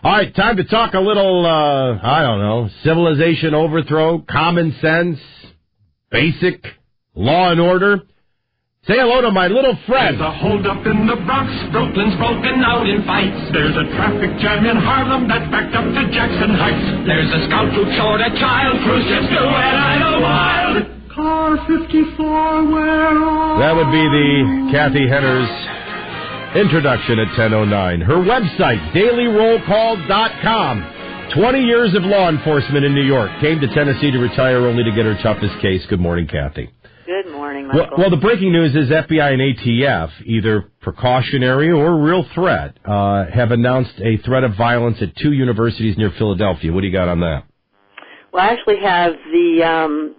All right, time to talk a little, civilization overthrow, common sense, basic law and order. Say hello to my little friend. There's a hold-up in the Bronx. Brooklyn's broken out in fights. There's a traffic jam in Harlem that's backed up to Jackson Heights. There's a scout who showed a child. Cruise ships do it idle wild. Car 54, where are That would be the Cathy Hinners introduction at 10:09. Her website, dailyrollcall.com. 20 years of law enforcement in New York. Came to Tennessee to retire only to get her toughest case. Good morning, Cathy. Good morning, Michael. Well, the breaking news is FBI and ATF, either precautionary or real threat, have announced a threat of violence at 2 universities near Philadelphia. What do you got on that? Well, I actually have the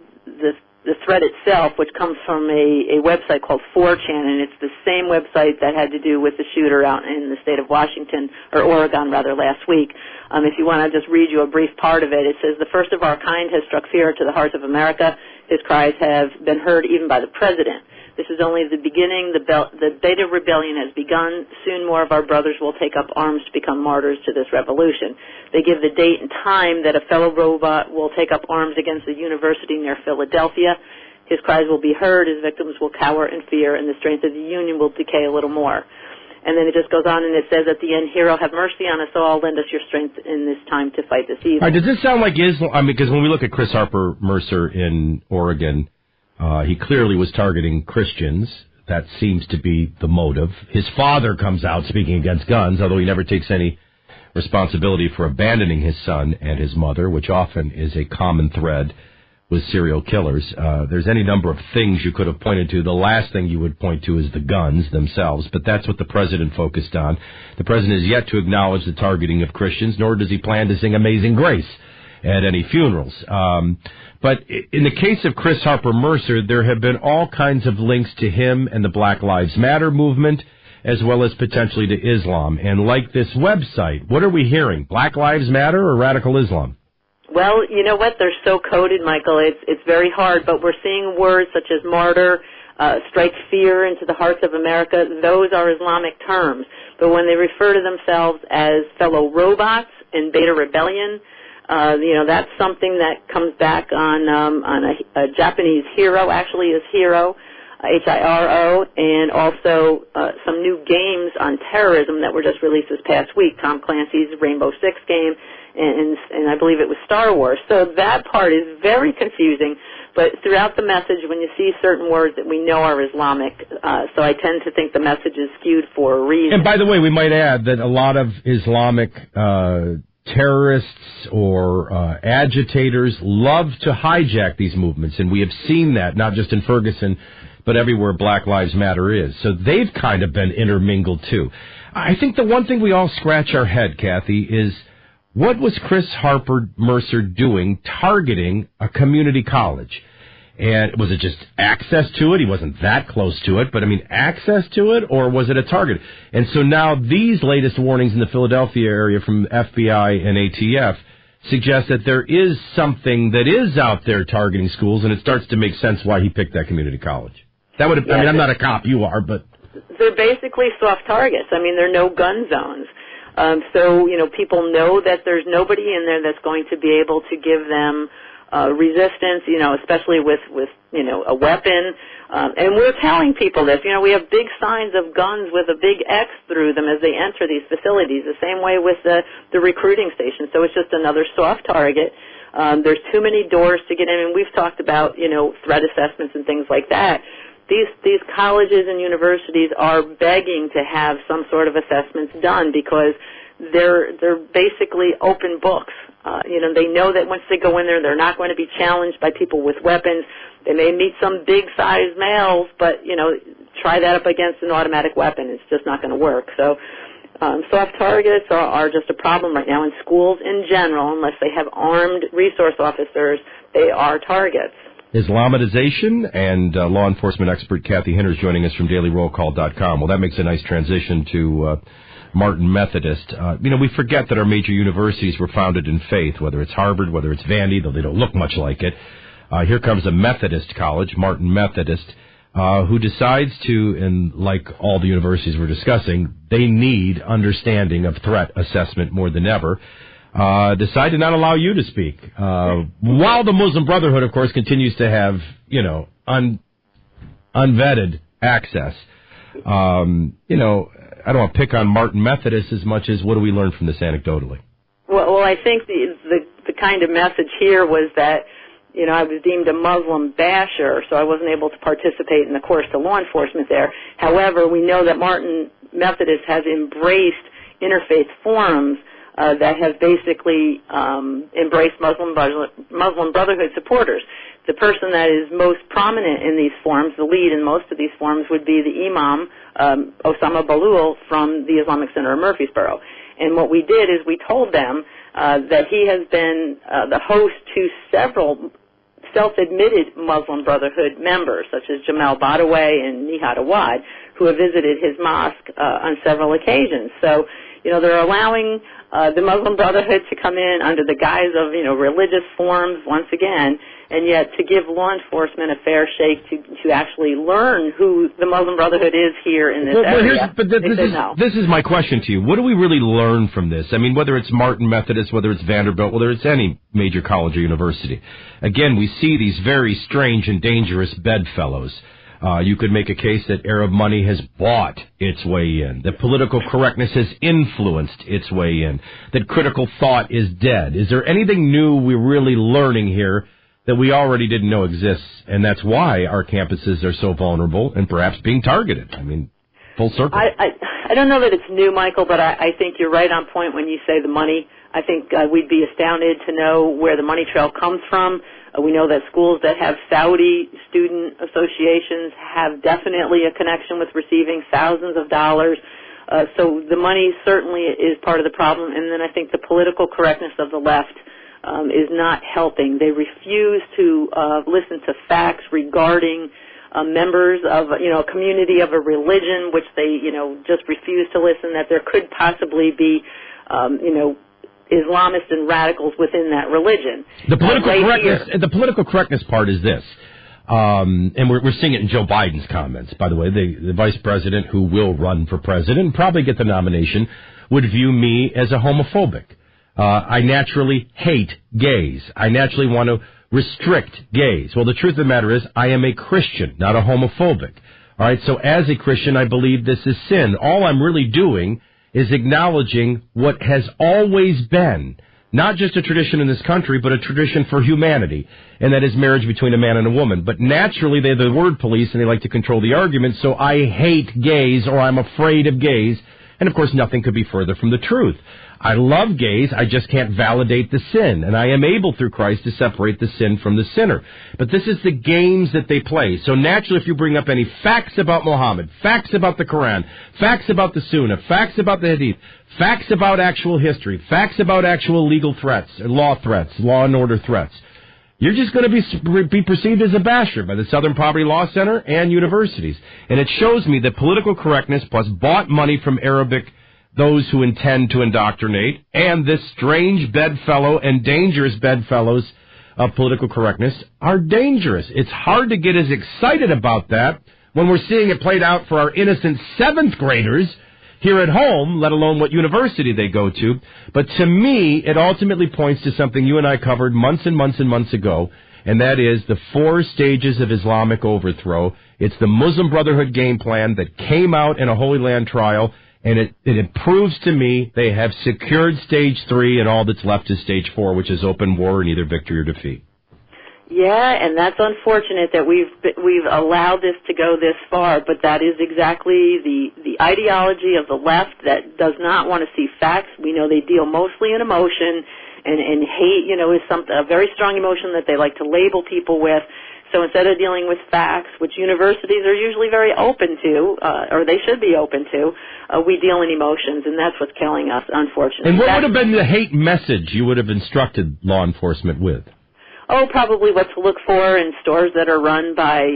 threat itself, which comes from a website called 4chan, and it's the same website that had to do with the shooter out in the state of Washington, or Oregon, rather, last week. If you want to just read you a brief part of it, it says, "The first of our kind has struck fear to the hearts of America. His cries have been heard even by the president. This is only the beginning. The Beta Rebellion has begun. Soon more of our brothers will take up arms to become martyrs to this revolution." They give the date and time that a fellow robot will take up arms against a university near Philadelphia. His cries will be heard, his victims will cower in fear, and the strength of the Union will decay a little more. And then it just goes on and it says, "At the end, hero, have mercy on us all. Lend us your strength in this time to fight this evil." All right, does this sound like Islam? I mean, because when we look at Chris Harper Mercer in Oregon, he clearly was targeting Christians. That seems to be the motive. His father comes out speaking against guns, although he never takes any responsibility for abandoning his son and his mother, which often is a common thread with serial killers. There's any number of things you could have pointed to. The last thing you would point to is the guns themselves, but that's what the president focused on. The president has yet to acknowledge the targeting of Christians, nor does he plan to sing Amazing Grace at any funerals. But in the case of Chris Harper Mercer, there have been all kinds of links to him and the Black Lives Matter movement, as well as potentially to Islam. And like this website, what are we hearing? Black Lives Matter or radical Islam? Well, you know what? They're so coded, Michael. It's very hard, but we're seeing words such as martyr, strike fear into the hearts of America. Those are Islamic terms. But when they refer to themselves as fellow robots in Beta Rebellion, that's something that comes back on a Japanese hero, actually is Hero, Hiro, and also some new games on terrorism that were just released this past week, Tom Clancy's Rainbow Six game, and I believe it was Star Wars. So that part is very confusing, but throughout the message, when you see certain words that we know are Islamic, so I tend to think the message is skewed for a reason. And by the way, we might add that a lot of Islamic terrorists or agitators love to hijack these movements, and we have seen that, not just in Ferguson, but everywhere Black Lives Matter is. So they've kind of been intermingled, too. I think the one thing we all scratch our head, Cathy, is what was Chris Harper Mercer doing targeting a community college? And was it just access to it? He wasn't that close to it, but, access to it, or was it a target? And so now these latest warnings in the Philadelphia area from FBI and ATF suggest that there is something that is out there targeting schools, and it starts to make sense why he picked that community college. That would have, I'm not a cop, you are, but... They're basically soft targets. There are no gun zones. So, people know that there's nobody in there that's going to be able to give them resistance, especially with a weapon. And we're telling people this. We have big signs of guns with a big X through them as they enter these facilities, the same way with the recruiting station. So it's just another soft target. There's too many doors to get in, and we've talked about, threat assessments and things like that. These colleges and universities are begging to have some sort of assessments done because they're basically open books. They know that once they go in there, they're not going to be challenged by people with weapons. They may meet some big-sized males, but, try that up against an automatic weapon. It's just not going to work. So soft targets are just a problem right now in schools in general. Unless they have armed resource officers, they are targets. Islamization and law enforcement expert Cathy Hinners joining us from DailyRollCall.com. Well, that makes a nice transition to Martin Methodist. We forget that our major universities were founded in faith, whether it's Harvard, whether it's Vandy, though they don't look much like it. Here comes a Methodist college, Martin Methodist. who decides to, and like all the universities we're discussing, they need understanding of threat assessment more than ever, decide to not allow you to speak. While the Muslim Brotherhood, of course, continues to have, unvetted access. I don't want to pick on Martin Methodist as much as what do we learn from this anecdotally? Well, I think the kind of message here was that, I was deemed a Muslim basher, so I wasn't able to participate in the course to law enforcement there. However, we know that Martin Methodist has embraced interfaith forums that have basically embraced Muslim Brotherhood supporters. The person that is most prominent in these forums, the lead in most of these forums, would be the Imam, Osama Balul, from the Islamic Center of Murfreesboro. And what we did is we told them that he has been the host to several self-admitted Muslim Brotherhood members, such as Jamal Badaway and Nihad Awad, who have visited his mosque on several occasions. So, they're allowing the Muslim Brotherhood to come in under the guise of, religious forms once again, and yet to give law enforcement a fair shake to actually learn who the Muslim Brotherhood is here in this area. This is my question to you. What do we really learn from this? I mean, whether it's Martin Methodist, whether it's Vanderbilt, whether it's any major college or university. Again, we see these very strange and dangerous bedfellows. You could make a case that Arab money has bought its way in, that political correctness has influenced its way in, that critical thought is dead. Is there anything new we're really learning here that we already didn't know exists, and that's why our campuses are so vulnerable and perhaps being targeted? I mean, full circle. I don't know that it's new, Michael, but I think you're right on point when you say the money. I think we'd be astounded to know where the money trail comes from. We know that schools that have Saudi student associations have definitely a connection with receiving thousands of dollars. So the money certainly is part of the problem. And then I think the political correctness of the left is not helping. They refuse to listen to facts regarding members of, a community of a religion, which they, just refuse to listen, that there could possibly be, Islamists and radicals within that religion. The political correctness part is this, and we're seeing it in Joe Biden's comments. By the way, the vice president who will run for president and probably get the nomination would view me as a homophobic. I naturally hate gays. I naturally want to restrict gays. Well, the truth of the matter is I am a Christian, not a homophobic. All right, so as a Christian, I believe this is sin. All I'm really doing is acknowledging what has always been, not just a tradition in this country, but a tradition for humanity, and that is marriage between a man and a woman. But naturally, they're the word police, and they like to control the argument, so I hate gays, or I'm afraid of gays, and of course, nothing could be further from the truth. I love gays, I just can't validate the sin, and I am able through Christ to separate the sin from the sinner. But this is the games that they play. So naturally, if you bring up any facts about Muhammad, facts about the Quran, facts about the Sunnah, facts about the Hadith, facts about actual history, facts about actual legal threats, law and order threats, you're just going to be perceived as a basher by the Southern Poverty Law Center and universities. And it shows me that political correctness plus bought money from those who intend to indoctrinate, and this strange bedfellow and dangerous bedfellows of political correctness are dangerous. It's hard to get as excited about that when we're seeing it played out for our innocent 7th graders here at home, let alone what university they go to. But to me, it ultimately points to something you and I covered months and months and months ago, and that is the 4 stages of Islamic overthrow. It's the Muslim Brotherhood game plan that came out in a Holy Land trial, and it proves to me they have secured stage 3, and all that's left is stage 4, which is open war and either victory or defeat. Yeah, and that's unfortunate that we've allowed this to go this far, but that is exactly the ideology of the left that does not want to see facts. We know they deal mostly in emotion, and hate, is a very strong emotion that they like to label people with. So instead of dealing with facts, which universities are usually very open to, or they should be open to, we deal in emotions, and that's what's killing us, unfortunately. And what would have been the hate message you would have instructed law enforcement with? Oh, probably what to look for in stores that are run by,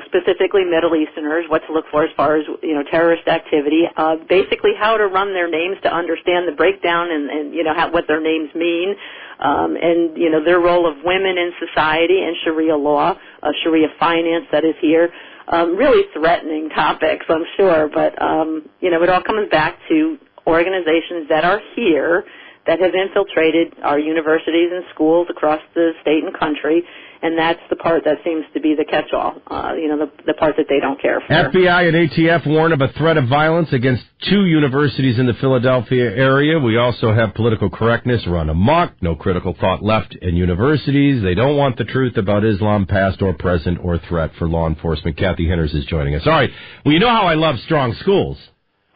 specifically Middle Easterners, what to look for as far as, terrorist activity, basically how to run their names to understand the breakdown and what their names mean, and, their role of women in society and Sharia law, Sharia finance that is here. really threatening topics, I'm sure. But, it all comes back to organizations that are here that have infiltrated our universities and schools across the state and country, and that's the part that seems to be the catch-all, the part that they don't care for. FBI and ATF warn of a threat of violence against 2 universities in the Philadelphia area. We also have political correctness run amok, no critical thought left in universities. They don't want the truth about Islam, past or present, or threat for law enforcement. Cathy Hinners is joining us. All right, well, you know how I love strong schools.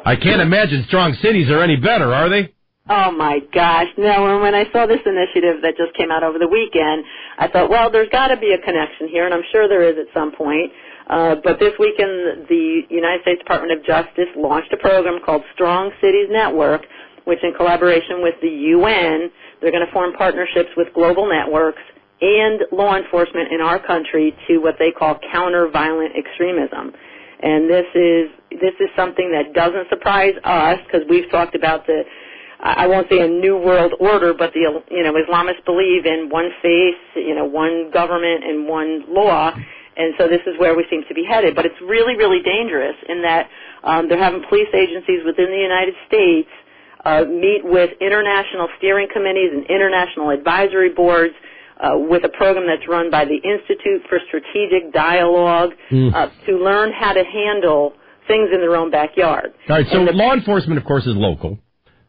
I can't imagine strong cities are any better, are they? Oh, my gosh. No, and when I saw this initiative that just came out over the weekend, I thought, well, there's got to be a connection here, and I'm sure there is at some point. But this weekend, the United States Department of Justice launched a program called Strong Cities Network, which in collaboration with the UN, they're going to form partnerships with global networks and law enforcement in our country to what they call counter-violent extremism. And this is something that doesn't surprise us, because we've talked about I won't say a new world order, but the Islamists believe in one faith, one government and one law, and so this is where we seem to be headed. But it's really, really dangerous in that they're having police agencies within the United States meet with international steering committees and international advisory boards with a program that's run by the Institute for Strategic Dialogue to learn how to handle things in their own backyard. All right, so law enforcement, of course, is local.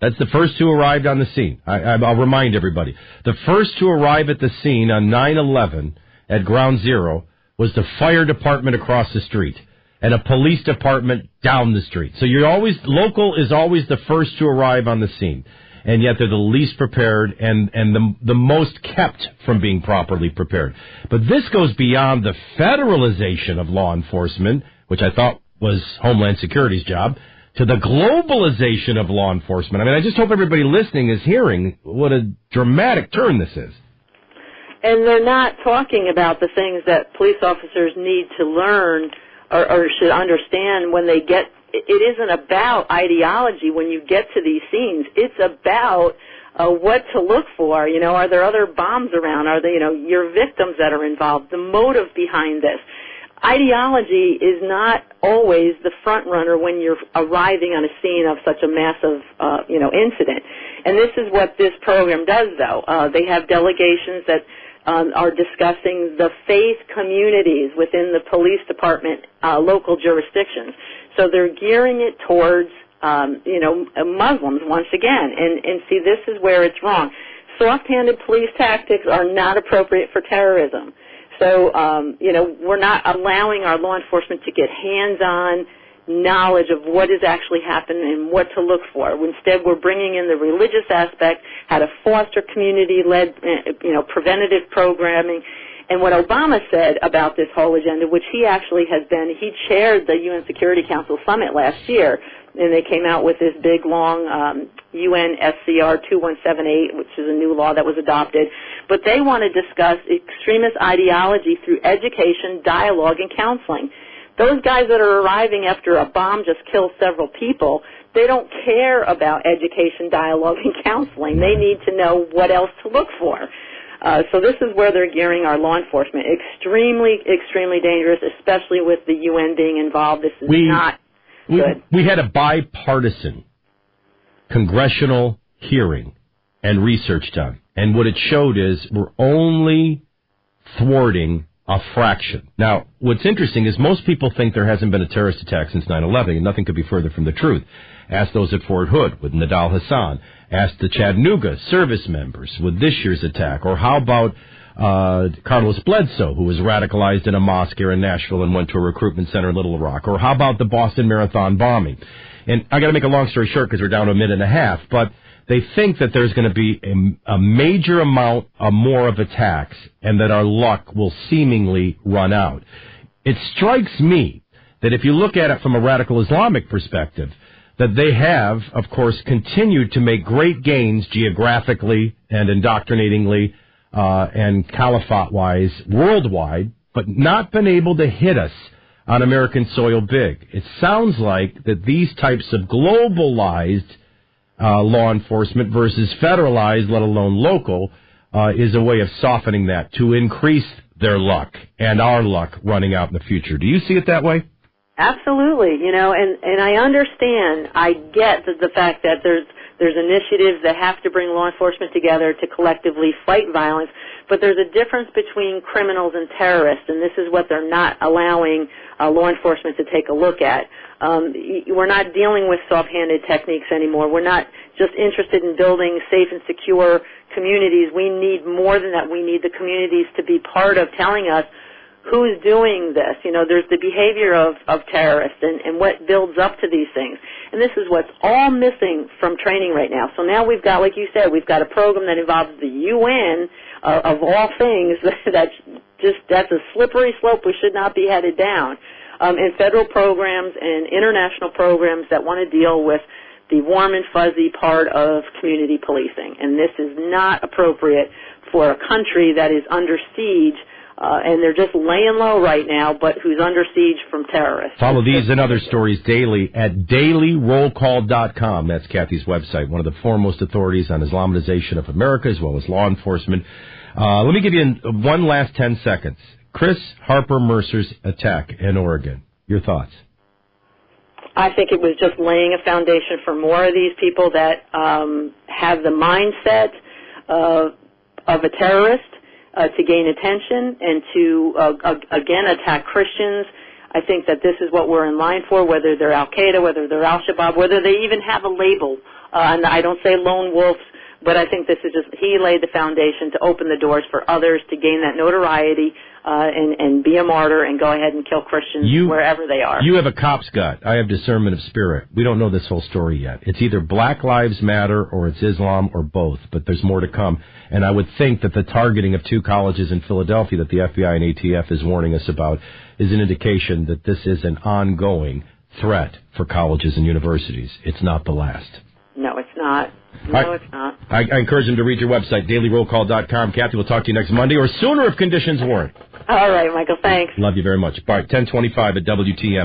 That's the first who arrived on the scene. I'll remind everybody. The first to arrive at the scene on 9/11 at Ground Zero was the fire department across the street and a police department down the street. So local is always the first to arrive on the scene. And yet they're the least prepared and the most kept from being properly prepared. But this goes beyond the federalization of law enforcement, which I thought was Homeland Security's job, to the globalization of law enforcement. I mean, I just hope everybody listening is hearing what a dramatic turn this is. And they're not talking about the things that police officers need to learn or should understand when they get. It isn't about ideology when you get to these scenes. It's about what to look for. Are there other bombs around? Are there, your victims that are involved? The motive behind this. Ideology is not always the front runner when you're arriving on a scene of such a massive, incident. And this is what this program does, though. They have delegations that are discussing the faith communities within the police department, local jurisdictions. So they're gearing it towards, Muslims once again. And see, this is where it's wrong. Soft-handed police tactics are not appropriate for terrorism. So, we're not allowing our law enforcement to get hands-on knowledge of what has actually happened and what to look for. Instead, we're bringing in the religious aspect, how to foster community-led, preventative programming. And what Obama said about this whole agenda, which he chaired the UN Security Council Summit last year, and they came out with this big, long UN SCR 2178, which is a new law that was adopted. But they want to discuss extremist ideology through education, dialogue, and counseling. Those guys that are arriving after a bomb just killed several people, they don't care about education, dialogue, and counseling. They need to know what else to look for. So this is where they're gearing our law enforcement. Extremely, extremely dangerous, especially with the UN being involved. This is not good. We had a bipartisan congressional hearing and research done. And what it showed is we're only thwarting a fraction. Now, what's interesting is most people think there hasn't been a terrorist attack since 9/11, and nothing could be further from the truth. Ask those at Fort Hood with Nidal Hassan. Ask the Chattanooga service members with this year's attack. Or how about Carlos Bledsoe, who was radicalized in a mosque here in Nashville and went to a recruitment center in Little Rock? Or how about the Boston Marathon bombing? And I got to make a long story short because we're down to a minute and a half, but they think that there's going to be a major amount more of attacks and that our luck will seemingly run out. It strikes me that if you look at it from a radical Islamic perspective, that they have, of course, continued to make great gains geographically and indoctrinatingly and caliphate-wise worldwide, but not been able to hit us on American soil big. It sounds like that these types of globalized law enforcement versus federalized, let alone local, is a way of softening that to increase their luck and our luck running out in the future. Do you see it that way? Absolutely. And I understand, I get the fact that there's initiatives that have to bring law enforcement together to collectively fight violence, but there's a difference between criminals and terrorists, and this is what they're not allowing law enforcement to take a look at. We're not dealing with soft-handed techniques anymore. We're not just interested in building safe and secure communities. We need more than that. We need the communities to be part of telling us who's doing this. There's the behavior of terrorists and what builds up to these things. And this is what's all missing from training right now. So now we've got, like you said, we've got a program that involves the UN, of all things, that's a slippery slope we should not be headed down. And federal programs and international programs that want to deal with the warm and fuzzy part of community policing. And this is not appropriate for a country that is under siege, and they're just laying low right now, but who's under siege from terrorists. Follow these and other stories daily at dailyrollcall.com. That's Cathy's website, one of the foremost authorities on Islamization of America as well as law enforcement. Let me give you one last 10 seconds. Chris Harper Mercer's attack in Oregon. Your thoughts? I think it was just laying a foundation for more of these people that have the mindset of a terrorist to gain attention and to, again, attack Christians. I think that this is what we're in line for, whether they're Al-Qaeda, whether they're Al-Shabaab, whether they even have a label. And I don't say lone wolves, but I think this is just, he laid the foundation to open the doors for others to gain that notoriety and be a martyr and go ahead and kill Christians wherever they are. You have a cop's gut. I have discernment of spirit. We don't know this whole story yet. It's either Black Lives Matter or it's Islam or both, but there's more to come. And I would think that the targeting of 2 colleges in Philadelphia that the FBI and ATF is warning us about is an indication that this is an ongoing threat for colleges and universities. It's not the last. No, it's not. No, it's not. I encourage them to read your website, dailyrollcall.com. Cathy, we'll talk to you next Monday or sooner if conditions warrant. All right, Michael, thanks. Love you very much. All right, 10:25 at WTM.